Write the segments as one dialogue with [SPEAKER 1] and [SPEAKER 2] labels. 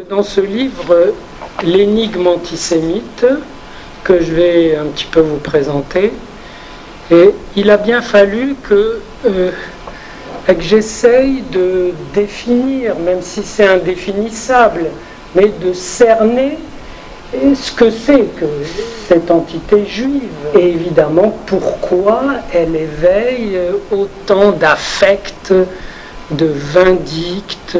[SPEAKER 1] Dans ce livre, l'énigme antisémite, que je vais un petit peu vous présenter, et il a bien fallu que j'essaye de définir, même si c'est indéfinissable, mais de cerner ce que c'est que cette entité juive. Et évidemment, pourquoi elle éveille autant d'affects, de vindictes,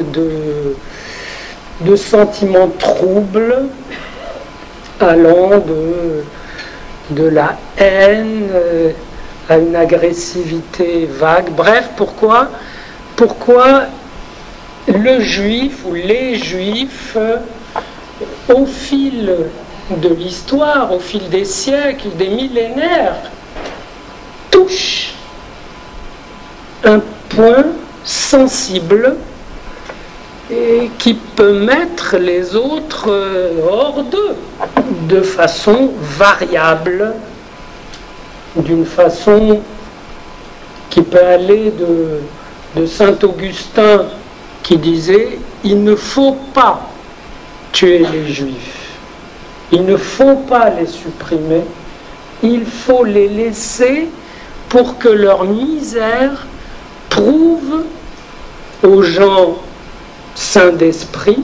[SPEAKER 1] de sentiments troubles, allant de la haine à une agressivité vague. Bref, pourquoi le juif ou les juifs, au fil de l'histoire, au fil des siècles, des millénaires, touchent un point sensible et qui peut mettre les autres hors d'eux, de façon variable, d'une façon qui peut aller de saint Augustin qui disait « il ne faut pas tuer les Juifs, il ne faut pas les supprimer, il faut les laisser pour que leur misère prouve aux gens saint d'esprit,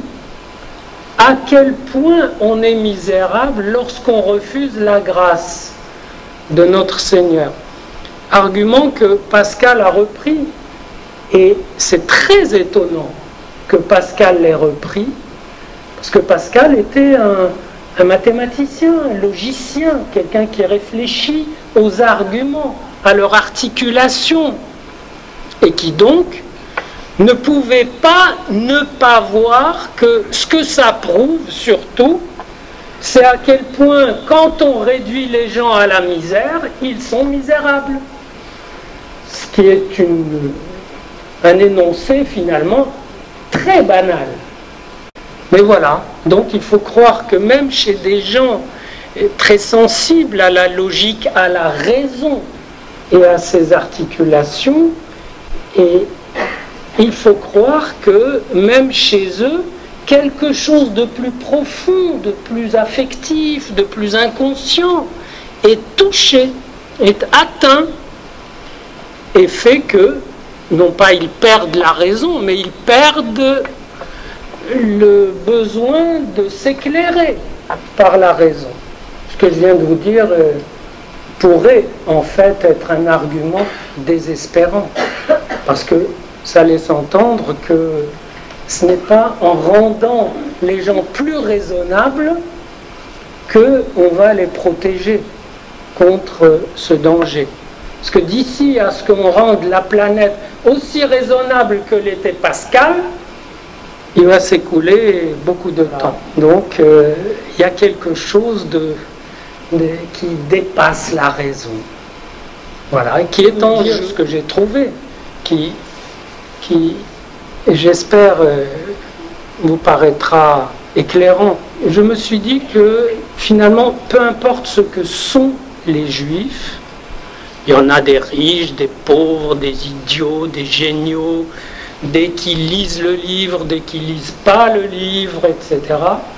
[SPEAKER 1] à quel point on est misérable lorsqu'on refuse la grâce de notre Seigneur. » Argument que Pascal a repris, et c'est très étonnant que Pascal l'ait repris, parce que Pascal était un mathématicien, un logicien, quelqu'un qui réfléchit aux arguments, à leur articulation, et qui donc ne pouvait pas ne pas voir que ce que ça prouve surtout, c'est à quel point quand on réduit les gens à la misère, ils sont misérables. Ce qui est un énoncé finalement très banal. Mais voilà, donc il faut croire que même chez des gens très sensibles à la logique, à la raison et à ses articulations, et il faut croire que même chez eux, quelque chose de plus profond, de plus affectif, de plus inconscient est touché, est atteint, et fait que, non pas ils perdent la raison, mais ils perdent le besoin de s'éclairer par la raison. Ce que je viens de vous dire pourrait en fait être un argument désespérant, parce que ça laisse entendre que ce n'est pas en rendant les gens plus raisonnables qu'on va les protéger contre ce danger. Parce que d'ici à ce qu'on rende la planète aussi raisonnable que l'était Pascal, il va s'écouler beaucoup de temps. Donc il y a quelque chose qui dépasse la raison. Voilà, et qui est en jeu, ce que j'ai trouvé, qui j'espère, vous paraîtra éclairant. Je me suis dit que finalement, peu importe ce que sont les Juifs, il y en a des riches, des pauvres, des idiots, des géniaux, des qui lisent le livre, des qui lisent pas le livre, etc.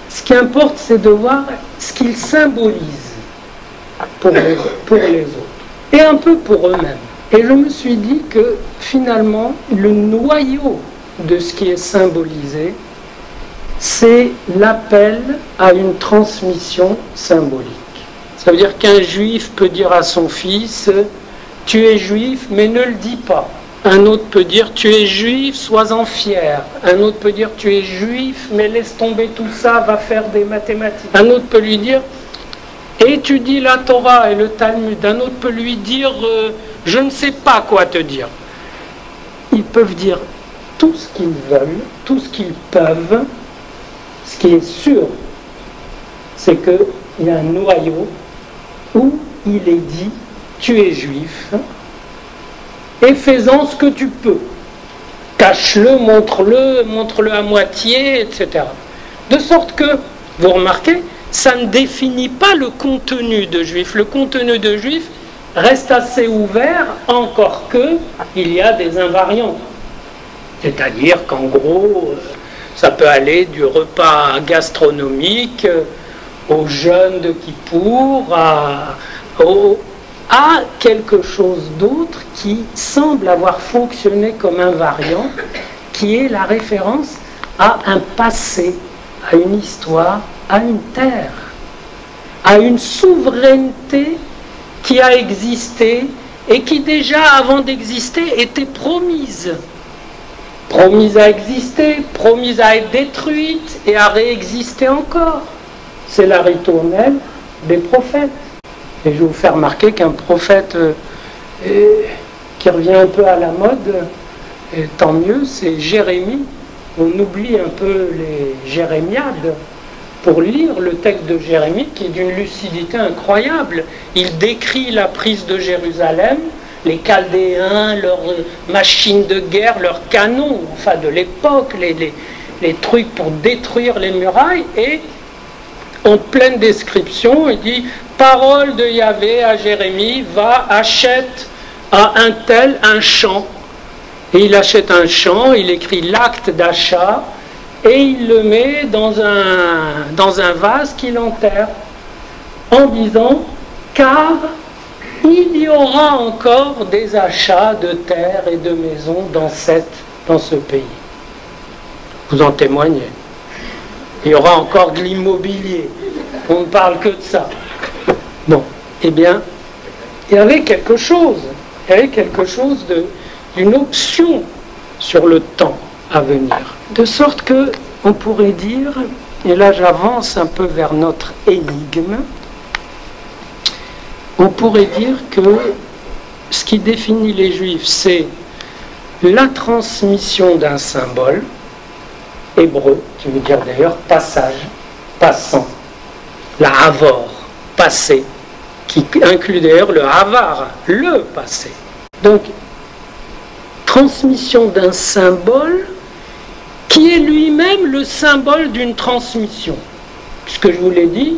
[SPEAKER 1] Ce qui importe, c'est de voir ce qu'ils symbolisent pour les autres, et un peu pour eux-mêmes. Et je me suis dit que finalement, le noyau de ce qui est symbolisé, c'est l'appel à une transmission symbolique. Ça veut dire qu'un juif peut dire à son fils « tu es juif, mais ne le dis pas ». Un autre peut dire « tu es juif, sois-en fier ». Un autre peut dire « tu es juif, mais laisse tomber tout ça, va faire des mathématiques ». Un autre peut lui dire « étudie la Torah et le Talmud ». Un autre peut lui dire « je ne sais pas quoi te dire ». Ils peuvent dire tout ce qu'ils veulent, tout ce qu'ils peuvent. Ce qui est sûr, c'est qu'il y a un noyau où il est dit « tu es juif et fais-en ce que tu peux. Cache-le, montre-le à moitié, etc. » De sorte que, vous remarquez, ça ne définit pas le contenu de juif. Le contenu de juif reste assez ouvert, encore que il y a des invariants. C'est-à-dire qu'en gros, Ça peut aller du repas gastronomique au jeûne de Kippour, à quelque chose d'autre qui semble avoir fonctionné comme un variant, qui est la référence à un passé, à une histoire, à une terre, à une souveraineté qui a existé et qui déjà avant d'exister était promise. Promise à exister, promise à être détruite et à réexister encore. C'est la ritournelle des prophètes. Et je vais vous faire remarquer qu'un prophète qui revient un peu à la mode, et tant mieux, c'est Jérémie. On oublie un peu les jérémiades pour lire le texte de Jérémie qui est d'une lucidité incroyable. Il décrit la prise de Jérusalem, les Chaldéens, leurs machines de guerre, leurs canons, enfin de l'époque, les trucs pour détruire les murailles, et en pleine description, il dit « Parole de Yahvé à Jérémie, va, achète à un tel un champ. » Et il achète un champ, il écrit l'acte d'achat, et il le met dans un vase qu'il enterre, en disant « Car il y aura encore des achats de terres et de maisons dans ce pays. » Vous en témoignez. Il y aura encore de l'immobilier. On ne parle que de ça. Bon, eh bien, il y avait quelque chose. Il y avait quelque chose d'une option sur le temps à venir. De sorte que, on pourrait dire, et là j'avance un peu vers notre énigme, on pourrait dire que ce qui définit les Juifs, c'est la transmission d'un symbole hébreu, qui veut dire d'ailleurs passage, passant, la havor, passé, qui inclut d'ailleurs le havar, le passé. Donc, transmission d'un symbole qui est lui-même le symbole d'une transmission. Puisque je vous l'ai dit,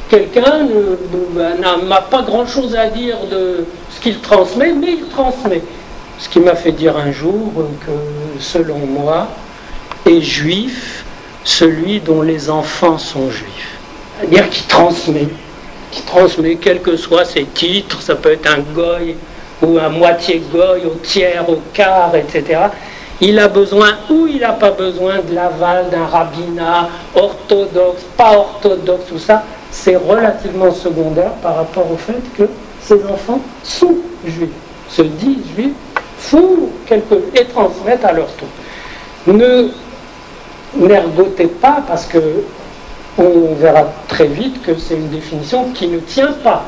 [SPEAKER 1] quelqu'un n'a pas grand-chose à dire de ce qu'il transmet, mais il transmet. Ce qui m'a fait dire un jour que, selon moi, est juif celui dont les enfants sont juifs. C'est-à-dire qui transmet, quels que soient ses titres, ça peut être un goy ou un moitié goy, au tiers, au quart, etc. Il a besoin ou il n'a pas besoin de l'aval d'un rabbinat orthodoxe, pas orthodoxe, tout ça, c'est relativement secondaire par rapport au fait que ces enfants sont juifs, se disent juifs, font et transmettent à leur tour. Ne n'ergotez pas, parce que on verra très vite que c'est une définition qui ne tient pas,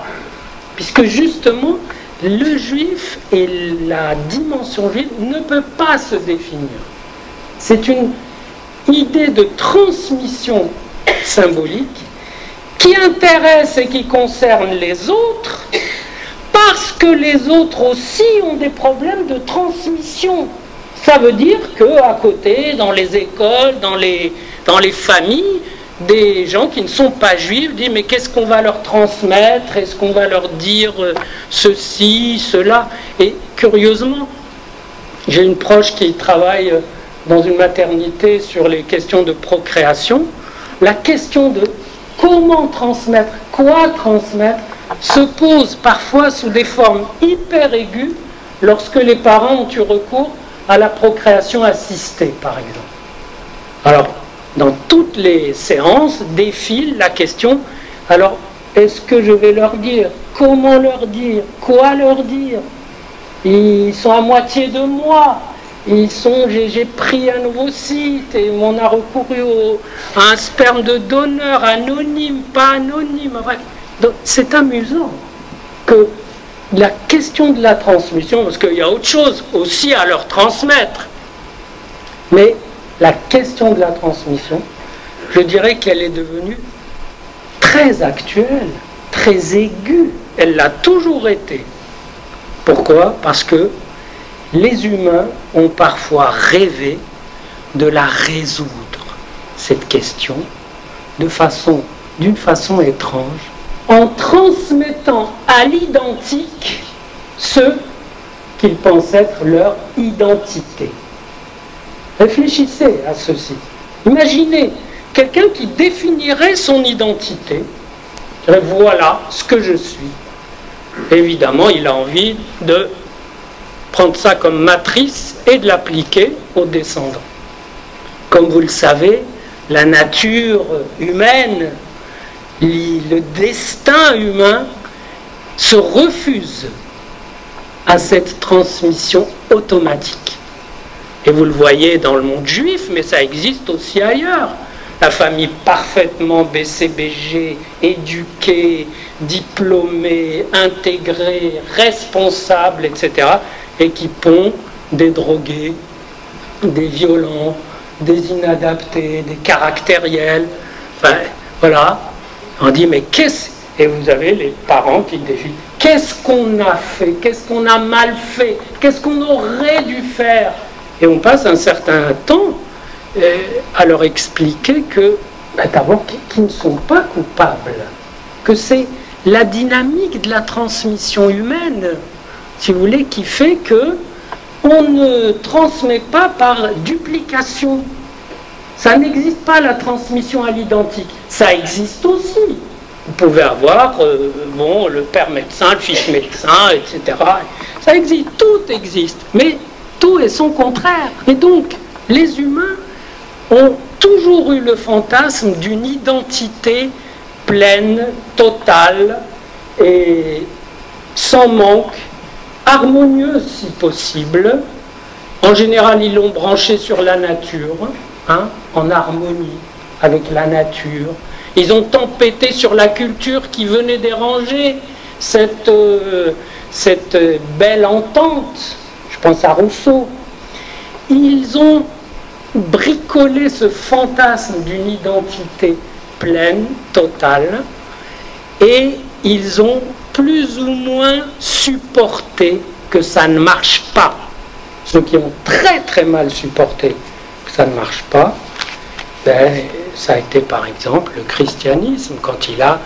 [SPEAKER 1] puisque justement le juif et la dimension juive ne peuvent pas se définir. C'est une idée de transmission symbolique qui intéresse et qui concerne les autres, parce que les autres aussi ont des problèmes de transmission. Ça veut dire qu'à côté, dans les écoles, dans les familles, des gens qui ne sont pas juifs disent mais qu'est-ce qu'on va leur transmettre? Est-ce qu'on va leur dire ceci, cela? Et curieusement, j'ai une proche qui travaille dans une maternité sur les questions de procréation. La question de comment transmettre, quoi transmettre, se pose parfois sous des formes hyper aiguës lorsque les parents ont eu recours à la procréation assistée, par exemple. Alors, dans toutes les séances, défile la question, alors, est-ce que je vais leur dire? Comment leur dire? Quoi leur dire? Ils sont à moitié de moi. J'ai pris un nouveau site et on a recouru à un sperme de donneur anonyme, pas anonyme. Donc, c'est amusant que la question de la transmission, parce qu'il y a autre chose aussi à leur transmettre, mais la question de la transmission, je dirais qu'elle est devenue très actuelle, très aiguë. Elle l'a toujours été. Pourquoi? Parce que les humains ont parfois rêvé de la résoudre, cette question, d'une façon étrange, en transmettant à l'identique ce qu'ils pensent être leur identité. Réfléchissez à ceci. Imaginez quelqu'un qui définirait son identité. Voilà ce que je suis. Évidemment, il a envie de prendre ça comme matrice et de l'appliquer aux descendants. Comme vous le savez, la nature humaine, le destin humain se refuse à cette transmission automatique. Et vous le voyez dans le monde juif, mais ça existe aussi ailleurs. La famille parfaitement BCBG, éduquée, diplômée, intégrée, responsable, etc. et qui pond des drogués, des violents, des inadaptés, des caractériels. Enfin, voilà. On dit, mais qu'est-ce... Et vous avez les parents qui défient. Qu'est-ce qu'on a fait? Qu'est-ce qu'on a mal fait? Qu'est-ce qu'on aurait dû faire? Et on passe un certain temps à leur expliquer que, d'abord, qu'ils ne sont pas coupables, que c'est la dynamique de la transmission humaine, si vous voulez, qui fait que on ne transmet pas par duplication. Ça n'existe pas, la transmission à l'identique. Ça existe aussi. Vous pouvez avoir le père médecin, le fils médecin, etc. Ça existe, tout existe, mais tout est son contraire. Et donc, les humains ont toujours eu le fantasme d'une identité pleine, totale et sans manque, harmonieuse si possible. En général, ils l'ont branché sur la nature, en harmonie avec la nature. Ils ont tempêté sur la culture qui venait déranger cette belle entente. Je pense à Rousseau. Ils ont bricolé ce fantasme d'une identité pleine, totale, et ils ont plus ou moins supporté que ça ne marche pas. Ceux qui ont très très mal supporté que ça ne marche pas, ça a été par exemple le christianisme, quand il a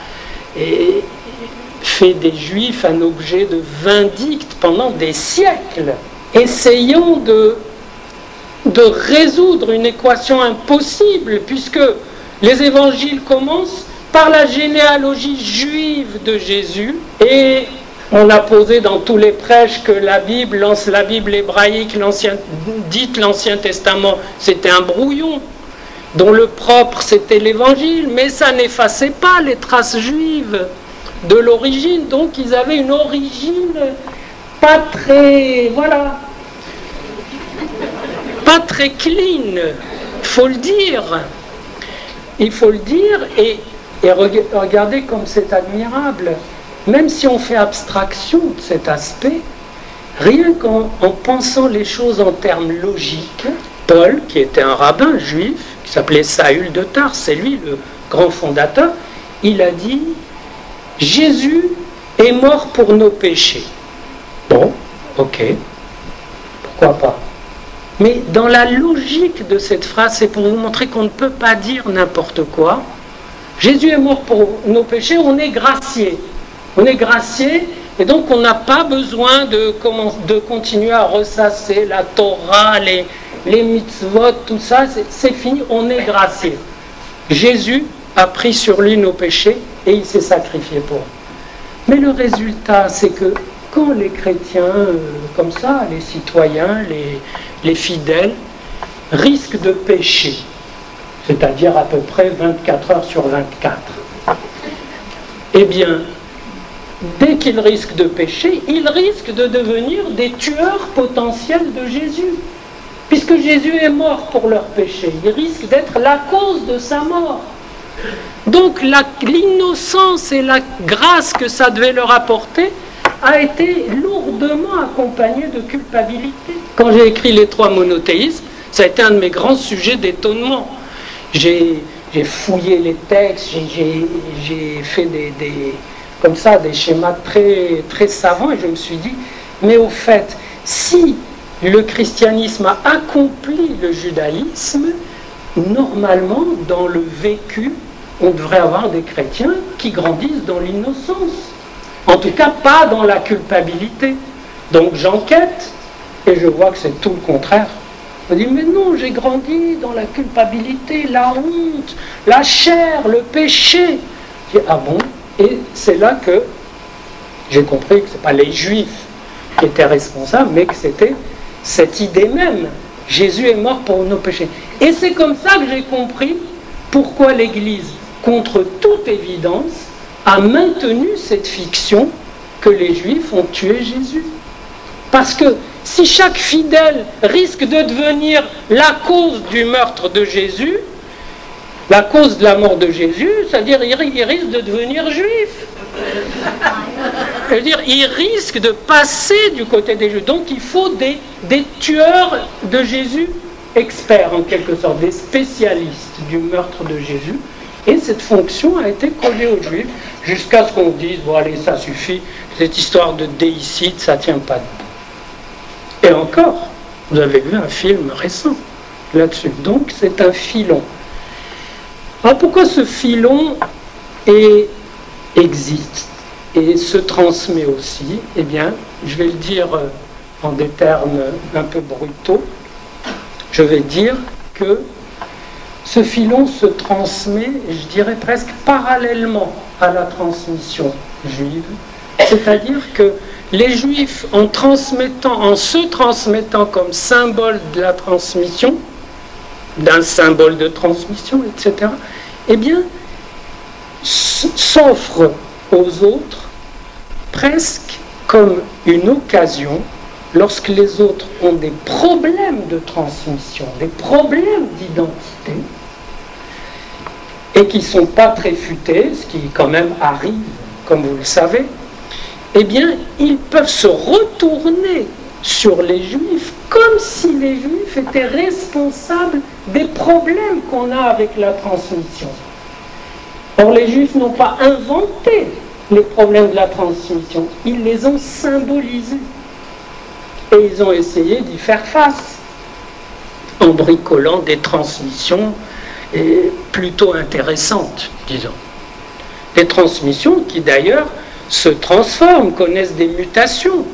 [SPEAKER 1] fait des juifs un objet de vindicte pendant des siècles, essayant de résoudre une équation impossible, puisque les évangiles commencent par la généalogie juive de Jésus, et on a posé dans tous les prêches que la Bible hébraïque, l'Ancien Testament, c'était un brouillon, dont le propre c'était l'évangile, mais ça n'effaçait pas les traces juives de l'origine, donc ils avaient une origine pas très, pas très clean, il faut le dire. Il faut le dire, et regardez comme c'est admirable. Même si on fait abstraction de cet aspect, rien qu'en pensant les choses en termes logiques, Paul, qui était un rabbin juif, qui s'appelait Saül de Tarse, c'est lui le grand fondateur, il a dit « Jésus est mort pour nos péchés ». Bon, ok, pourquoi pas. Mais dans la logique de cette phrase, c'est pour vous montrer qu'on ne peut pas dire n'importe quoi. Jésus est mort pour nos péchés, on est gracié. On est gracié, et donc on n'a pas besoin de continuer à ressasser la Torah, les mitzvot, tout ça, c'est fini, on est gracié. Jésus a pris sur lui nos péchés et il s'est sacrifié pour nous. Mais le résultat, c'est que quand les chrétiens, comme ça, les citoyens, les fidèles, risquent de pécher, c'est-à-dire à peu près 24 heures sur 24, eh bien, dès qu'ils risquent de pécher, ils risquent de devenir des tueurs potentiels de Jésus. Puisque Jésus est mort pour leurs péchés, ils risquent d'être la cause de sa mort. Donc l'innocence et la grâce que ça devait leur apporter a été lourdement accompagnée de culpabilité. Quand j'ai écrit les 3 monothéismes, ça a été un de mes grands sujets d'étonnement. J'ai fouillé les textes, j'ai fait comme ça, des schémas très, très savants, et je me suis dit, mais au fait, si le christianisme a accompli le judaïsme, normalement, dans le vécu, on devrait avoir des chrétiens qui grandissent dans l'innocence. En tout cas, pas dans la culpabilité. Donc j'enquête, et je vois que c'est tout le contraire. On dit, mais non, j'ai grandi dans la culpabilité, la honte, la chair, le péché. Je dis, ah bon? Et c'est là que j'ai compris que ce n'est pas les Juifs qui étaient responsables, mais que c'était cette idée même. Jésus est mort pour nos péchés. Et c'est comme ça que j'ai compris pourquoi l'Église, contre toute évidence, a maintenu cette fiction que les Juifs ont tué Jésus. Parce que si chaque fidèle risque de devenir la cause du meurtre de Jésus, la cause de la mort de Jésus, c'est-à-dire il risque de devenir juif. C'est-à-dire il risque de passer du côté des Juifs. Donc il faut des tueurs de Jésus experts en quelque sorte, des spécialistes du meurtre de Jésus. Et cette fonction a été collée aux Juifs jusqu'à ce qu'on dise, bon allez, ça suffit, cette histoire de déicide, ça ne tient pas debout. Et encore, vous avez vu un film récent là-dessus. Donc c'est un filon. Alors pourquoi ce filon existe et se transmet aussi? Eh bien, je vais le dire en des termes un peu brutaux. Je vais dire que ce filon se transmet, je dirais presque parallèlement à la transmission juive. C'est-à-dire que les Juifs, en se transmettant comme symbole de la transmission, d'un symbole de transmission, etc., eh bien, s'offrent aux autres presque comme une occasion, lorsque les autres ont des problèmes de transmission, des problèmes d'identité, et qui ne sont pas très futés, ce qui quand même arrive, comme vous le savez, eh bien, ils peuvent se retourner sur les Juifs comme si les Juifs étaient responsables des problèmes qu'on a avec la transmission. Or, les Juifs n'ont pas inventé les problèmes de la transmission, ils les ont symbolisés. Et ils ont essayé d'y faire face, en bricolant des transmissions plutôt intéressantes, disons. Des transmissions qui d'ailleurs se transforment, connaissent des mutations.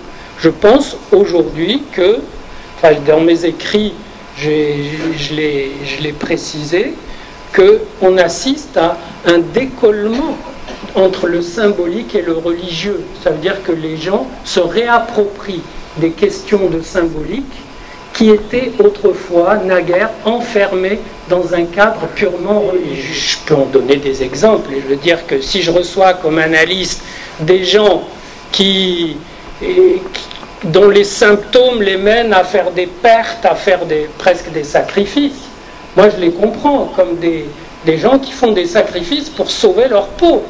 [SPEAKER 1] Je pense aujourd'hui que, enfin, dans mes écrits, je l'ai précisé, qu'on assiste à un décollement entre le symbolique et le religieux. Ça veut dire que les gens se réapproprient des questions de symbolique qui étaient autrefois, naguère, enfermées dans un cadre purement religieux. Je peux en donner des exemples. Je veux dire que si je reçois comme analyste des gens dont les symptômes les mènent à faire des pertes, à faire presque des sacrifices, moi je les comprends comme des gens qui font des sacrifices pour sauver leur peau.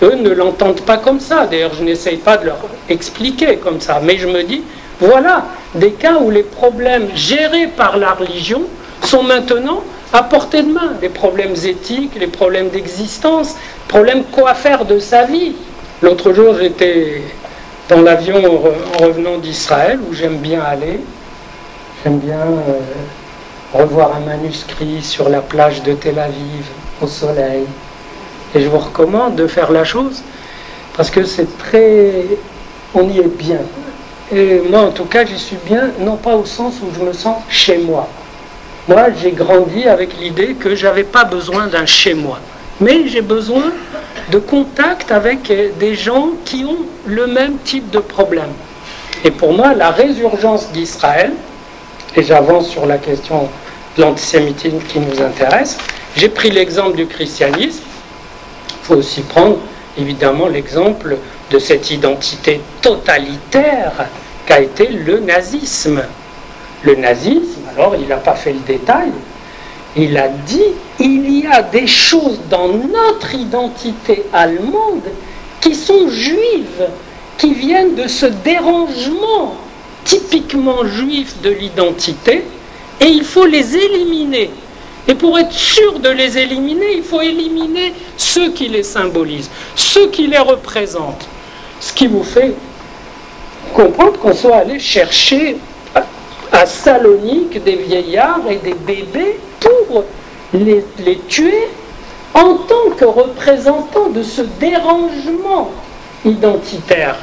[SPEAKER 1] Eux ne l'entendent pas comme ça. D'ailleurs, je n'essaye pas de leur expliquer comme ça. Mais je me dis, voilà des cas où les problèmes gérés par la religion sont maintenant à portée de main. Les problèmes éthiques, les problèmes d'existence, les problèmes quoi faire de sa vie. L'autre jour, j'étais dans l'avion en revenant d'Israël, où j'aime bien aller. J'aime bien revoir un manuscrit sur la plage de Tel Aviv, au soleil. Et je vous recommande de faire la chose, parce que c'est très... on y est bien. Et moi, en tout cas, j'y suis bien, non pas au sens où je me sens chez moi. Moi, j'ai grandi avec l'idée que je n'avais pas besoin d'un chez moi. Mais j'ai besoin de contact avec des gens qui ont le même type de problème. Et pour moi, la résurgence d'Israël, et j'avance sur la question de l'antisémitisme qui nous intéresse, j'ai pris l'exemple du christianisme. Il faut aussi prendre évidemment l'exemple de cette identité totalitaire qu'a été le nazisme. Le nazisme, alors il n'a pas fait le détail, il a dit il y a des choses dans notre identité allemande qui sont juives, qui viennent de ce dérangement typiquement juif de l'identité, et il faut les éliminer. Et pour être sûr de les éliminer, il faut éliminer ceux qui les symbolisent, ceux qui les représentent. Ce qui vous fait comprendre qu'on soit allé chercher à Salonique des vieillards et des bébés pour les tuer en tant que représentants de ce dérangement identitaire.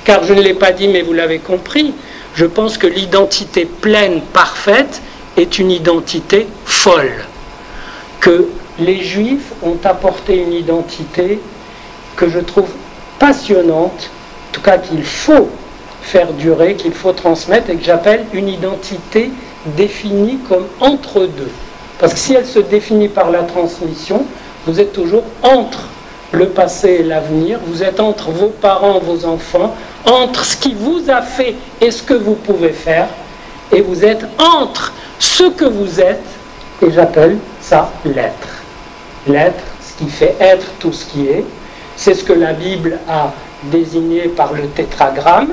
[SPEAKER 1] Car je ne l'ai pas dit, mais vous l'avez compris, je pense que l'identité pleine, parfaite, est une identité folle, que les Juifs ont apporté une identité que je trouve passionnante, en tout cas qu'il faut faire durer, qu'il faut transmettre, et que j'appelle une identité définie comme entre deux. Parce que si elle se définit par la transmission, vous êtes toujours entre le passé et l'avenir, vous êtes entre vos parents, vos enfants, entre ce qui vous a fait et ce que vous pouvez faire, et vous êtes entre ce que vous êtes, et j'appelle ça l'être. L'être, ce qui fait être tout ce qui est, c'est ce que la Bible a désigné par le tétragramme,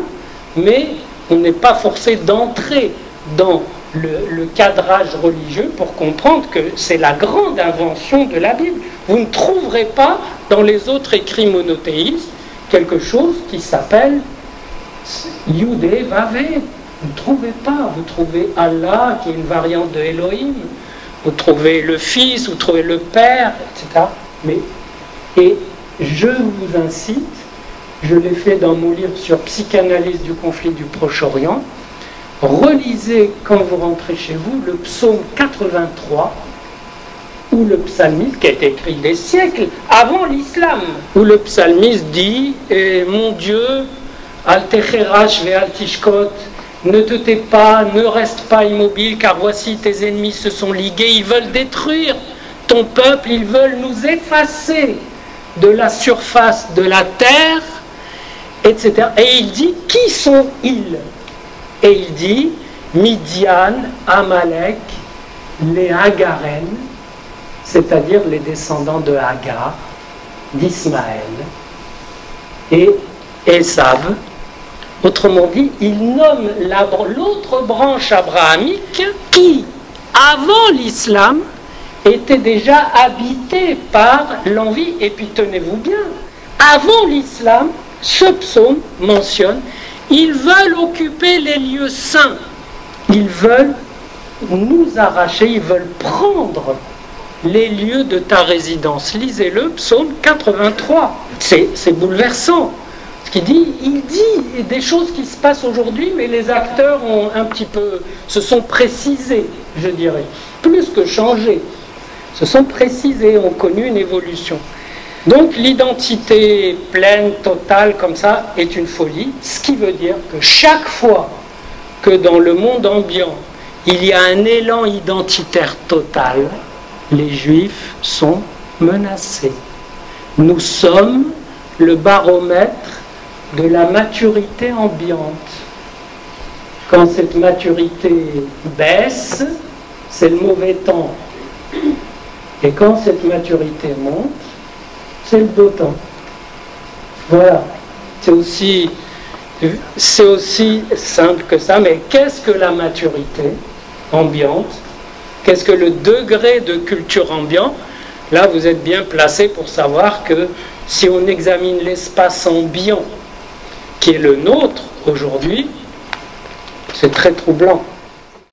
[SPEAKER 1] mais on n'est pas forcé d'entrer dans le cadrage religieux pour comprendre que c'est la grande invention de la Bible. Vous ne trouverez pas dans les autres écrits monothéistes quelque chose qui s'appelle Yudé Vavé. Vous ne trouvez pas. Vous trouvez Allah qui est une variante de Elohim, vous trouvez le Fils, vous trouvez le Père, etc. Et je vous incite, je l'ai fait dans mon livre sur psychanalyse du conflit du Proche-Orient, relisez quand vous rentrez chez vous le psaume 83, où le psalmiste, qui a été écrit des siècles avant l'islam, où le psalmiste dit « Mon Dieu, al techerash ve al tishkot » ne te tais pas, ne reste pas immobile, car voici tes ennemis se sont ligués, ils veulent détruire ton peuple, ils veulent nous effacer de la surface de la terre, etc. Et il dit, qui sont-ils? Et il dit, Midian, Amalek, les Hagaren, c'est-à-dire les descendants de Hagar, d'Ismaël, et Esav. Autrement dit, il nomme l'autre branche abrahamique qui, avant l'islam, était déjà habitée par l'envie. Et puis tenez-vous bien, avant l'islam, ce psaume mentionne, ils veulent occuper les lieux saints, ils veulent nous arracher, ils veulent prendre les lieux de ta résidence. Lisez-le, psaume 83. C'est bouleversant. Il dit des choses qui se passent aujourd'hui, mais les acteurs ont un petit peu, se sont précisés, je dirais, plus que changés, se sont précisés, ont connu une évolution. Donc l'identité pleine, totale, comme ça, est une folie, ce qui veut dire que chaque fois que dans le monde ambiant, il y a un élan identitaire total, les Juifs sont menacés. Nous sommes le baromètre de la maturité ambiante. Quand cette maturité baisse, c'est le mauvais temps. Et quand cette maturité monte, c'est le beau temps. Voilà. C'est aussi simple que ça, mais qu'est-ce que la maturité ambiante? Qu'est-ce que le degré de culture ambiante? Là, vous êtes bien placé pour savoir que si on examine l'espace ambiant qui est le nôtre aujourd'hui, c'est très troublant.